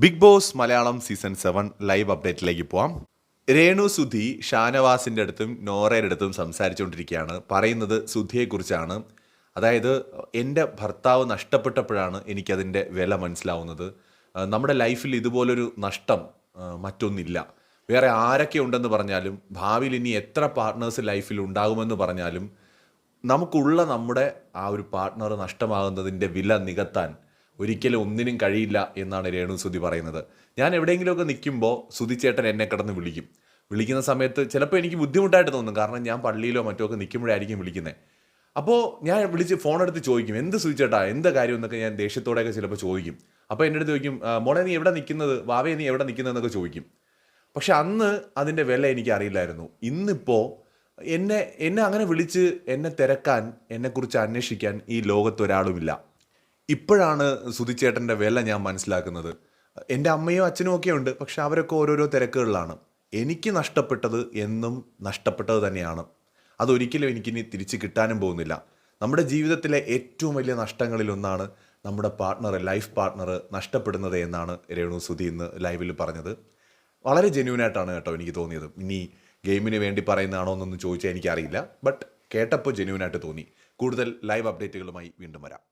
Big Boss Malayalam season 7 live അപ്ഡേറ്റിലേക്ക് പോവാം. രേണു സുധി ഷാനവാസിൻ്റെ അടുത്തും നോറയുടെ അടുത്തും സംസാരിച്ചുകൊണ്ടിരിക്കുകയാണ്. പറയുന്നത് സുധിയെക്കുറിച്ചാണ്. അതായത് എൻ്റെ ഭർത്താവ് നഷ്ടപ്പെട്ടപ്പോഴാണ് എനിക്കതിൻ്റെ വില മനസ്സിലാവുന്നത്. നമ്മുടെ ലൈഫിൽ ഇതുപോലൊരു നഷ്ടം മറ്റൊന്നില്ല. വേറെ ആരൊക്കെ ഉണ്ടെന്ന് പറഞ്ഞാലും ഭാവിയിൽ ഇനി എത്ര പാർട്ട്നേഴ്സ് ലൈഫിൽ ഉണ്ടാകുമെന്ന് പറഞ്ഞാലും നമുക്കുള്ള നമ്മുടെ ആ ഒരു പാർട്ട്ണർ നഷ്ടമാകുന്നതിൻ്റെ വില നികത്താൻ ഒരിക്കലും ഒന്നിനും കഴിയില്ല എന്നാണ് രേണു സുധി പറയുന്നത്. ഞാൻ എവിടെയെങ്കിലുമൊക്കെ നിൽക്കുമ്പോൾ സുധി ചേട്ടൻ എന്നെ കിടന്ന് വിളിക്കും. വിളിക്കുന്ന സമയത്ത് ചിലപ്പോൾ എനിക്ക് ബുദ്ധിമുട്ടായിട്ട് തോന്നും. കാരണം ഞാൻ പള്ളിയിലോ മറ്റോ ഒക്കെ നിൽക്കുമ്പോഴായിരിക്കും വിളിക്കുന്നത്. അപ്പോൾ ഞാൻ വിളിച്ച് ഫോണെടുത്ത് ചോദിക്കും, എന്ത് സുധി ചേട്ടാ, എന്താ കാര്യം എന്നൊക്കെ ഞാൻ ദേഷ്യത്തോടെയൊക്കെ ചിലപ്പോൾ ചോദിക്കും. അപ്പോൾ എൻ്റെ അടുത്ത് ചോദിക്കും, മോളെ നീ എവിടെ നിൽക്കുന്നത്, വാവേ നീ എവിടെ നിൽക്കുന്നതെന്നൊക്കെ ചോദിക്കും. പക്ഷെ അന്ന് അതിൻ്റെ വില എനിക്ക് അറിയില്ലായിരുന്നു. ഇന്നിപ്പോൾ എന്നെ എന്നെ അങ്ങനെ വിളിച്ച് എന്നെ തിരക്കാൻ, എന്നെക്കുറിച്ച് അന്വേഷിക്കാൻ ഈ ലോകത്ത് ഒരാളുമില്ല. ഇപ്പോഴാണ് സുധിച്ചേട്ടൻ്റെ വില ഞാൻ മനസ്സിലാക്കുന്നത്. എൻ്റെ അമ്മയും അച്ഛനും ഒക്കെ ഉണ്ട്, പക്ഷെ അവരൊക്കെ ഓരോരോ തിരക്കുകളിലാണ്. എനിക്ക് നഷ്ടപ്പെട്ടത് എന്നും നഷ്ടപ്പെട്ടത് തന്നെയാണ്. അതൊരിക്കലും എനിക്കിനി തിരിച്ച് കിട്ടാനും പോകുന്നില്ല. നമ്മുടെ ജീവിതത്തിലെ ഏറ്റവും വലിയ നഷ്ടങ്ങളിലൊന്നാണ് നമ്മുടെ ലൈഫ് പാർട്ട്ണർ നഷ്ടപ്പെടുന്നത് എന്നാണ് രേണു സുധി ഇന്ന് ലൈവിൽ പറഞ്ഞത്. വളരെ ജെന്യൂനായിട്ടാണ് കേട്ടോ എനിക്ക് തോന്നിയത്. ഇനി ഗെയിമിന് വേണ്ടി പറയുന്നതാണോ എന്നൊന്നും ചോദിച്ചാൽ എനിക്കറിയില്ല. ബട്ട് കേട്ടപ്പോൾ ജെന്യൂനായിട്ട് തോന്നി. കൂടുതൽ ലൈവ് അപ്ഡേറ്റുകളുമായി വീണ്ടും വരാം.